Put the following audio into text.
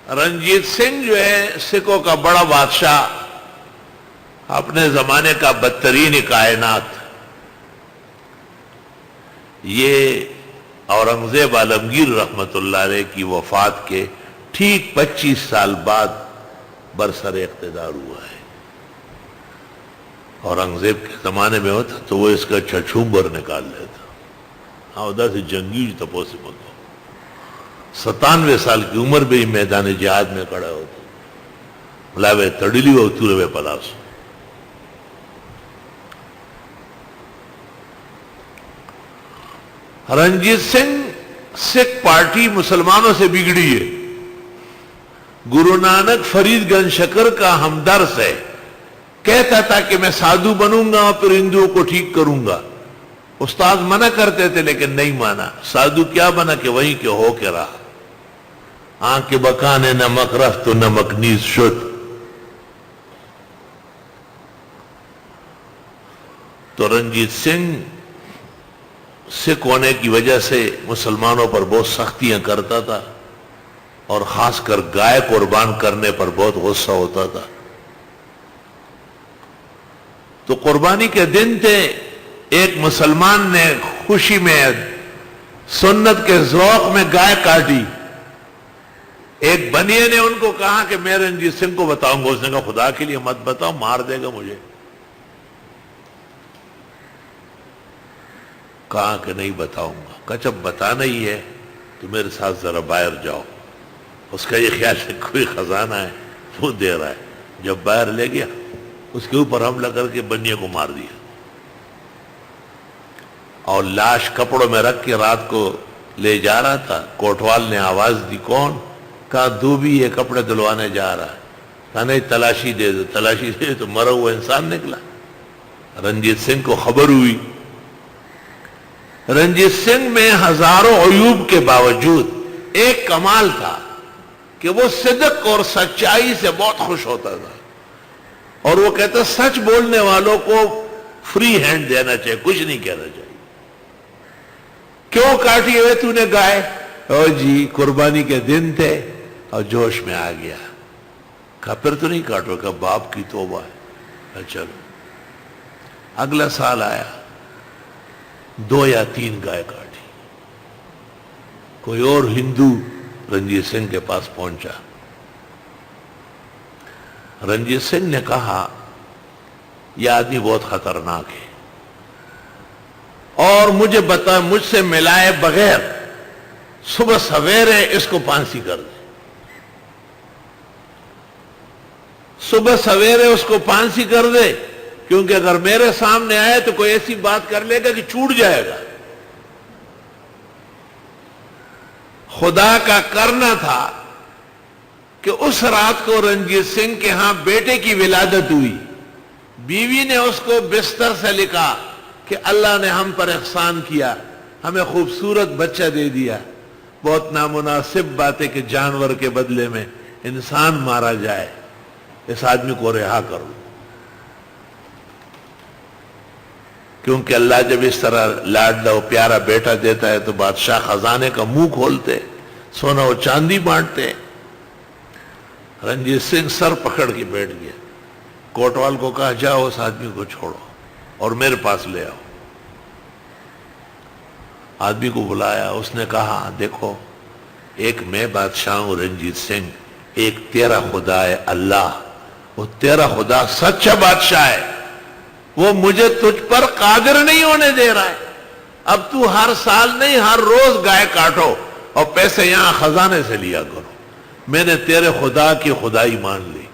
رنجیت سنگھ جو ہے سکھوں کا بڑا بادشاہ، اپنے زمانے کا بدترین کائنات، یہ اورنگزیب عالمگیر رحمت اللہ علیہ کی وفات کے ٹھیک 25 سال بعد برسر اقتدار ہوا ہے۔ اورنگزیب کے زمانے میں ہوتا تو وہ اس کا چھچھومبر نکال لیتا، ادا سے جنگی تپو سے مگو 97 سال کی عمر میں ہی میدان جہاد میں کھڑا ہوتا، ملاوے تڑلی و اتورے پلاسو۔ رنجیت سنگھ سکھ پارٹی مسلمانوں سے بگڑی ہے، گرو نانک فرید گنج شکر کا ہمدرد ہے، کہتا تھا کہ میں سادھو بنوں گا اور پھر ہندوؤں کو ٹھیک کروں گا۔ استاد منع کرتے تھے لیکن نہیں مانا، سادھو کیا بنا کہ وہیں کے ہو کے رہا۔ آنکھ کے بکانے نمک رفت تو نمک نیز شد۔ تو رنجیت سنگھ سکھ ہونے کی وجہ سے مسلمانوں پر بہت سختیاں کرتا تھا، اور خاص کر گائے قربان کرنے پر بہت غصہ ہوتا تھا۔ تو قربانی کے دن تھے، ایک مسلمان نے خوشی میں سنت کے ذوق میں گائے کاٹی۔ ایک بنیے نے ان کو کہا کہ میں رنجیت سنگھ کو بتاؤں گا۔ اس نے کہا خدا کے لیے مت بتاؤ، مار دے گا مجھے۔ کہا کہ نہیں بتاؤں گا۔ کہا جب بتانا ہی ہے تو میرے ساتھ ذرا باہر جاؤ۔ اس کا یہ خیال ہے کوئی خزانہ ہے وہ دے رہا ہے۔ جب باہر لے گیا اس کے اوپر حملہ کر کے بنیے کو مار دیا، اور لاش کپڑوں میں رکھ کے رات کو لے جا رہا تھا۔ کوٹوال نے آواز دی، کون؟ کہا دھوبی یہ کپڑے دلوانے جا رہا ہے۔ کہا نہیں تلاشی دے دو۔ تلاشی دے تو مرا ہوا انسان نکلا۔ رنجیت سنگھ کو خبر ہوئی۔ رنجیت سنگھ میں ہزاروں عیوب کے باوجود ایک کمال تھا کہ وہ صدق اور سچائی سے بہت خوش ہوتا تھا، اور وہ کہتا سچ بولنے والوں کو فری ہینڈ دینا چاہیے، کچھ نہیں کہنا چاہیے۔ کیوں کاٹی ہوئے تو نے گائے؟ او جی قربانی کے دن تھے اور جوش میں آ گیا۔ کہا پھر تو نہیں کاٹو؟ کہا باپ کی توبہ ہے۔ چلو اگلا سال آیا، 2 یا 3 گائے کاٹی۔ کوئی اور ہندو رنجیت سنگھ کے پاس پہنچا۔ رنجیت سنگھ نے کہا یہ آدمی بہت خطرناک ہے، اور مجھ سے ملائے بغیر صبح سویرے اس کو پھانسی کر دے۔ صبح سویرے اس کو پھانسی کر دے، کیونکہ اگر میرے سامنے آئے تو کوئی ایسی بات کر لے گا کہ چھوٹ جائے گا۔ خدا کا کرنا تھا کہ اس رات کو رنجیت سنگھ کے ہاں بیٹے کی ولادت ہوئی۔ بیوی نے اس کو بستر سے لکھا کہ اللہ نے ہم پر احسان کیا، ہمیں خوبصورت بچہ دے دیا۔ بہت نامناسب بات ہے کہ جانور کے بدلے میں انسان مارا جائے، اس آدمی کو رہا کرو۔ کیونکہ اللہ جب اس طرح لاڈلا و پیارا بیٹا دیتا ہے تو بادشاہ خزانے کا منہ کھولتے، سونا و چاندی بانٹتے۔ رنجیت سنگھ سر پکڑ کے بیٹھ گیا۔ کوٹوال کو کہا جاؤ اس آدمی کو چھوڑو اور میرے پاس لے آؤ۔ آدمی کو بلایا، اس نے کہا دیکھو ایک میں بادشاہ ہوں رنجیت سنگھ، ایک تیرا خدا ہے اللہ، وہ تیرا خدا سچا بادشاہ ہے، وہ مجھے تجھ پر قادر نہیں ہونے دے رہا ہے۔ اب تو ہر سال نہیں ہر روز گائے کاٹو اور پیسے یہاں خزانے سے لیا کرو۔ میں نے تیرے خدا کی خدائی مان لی۔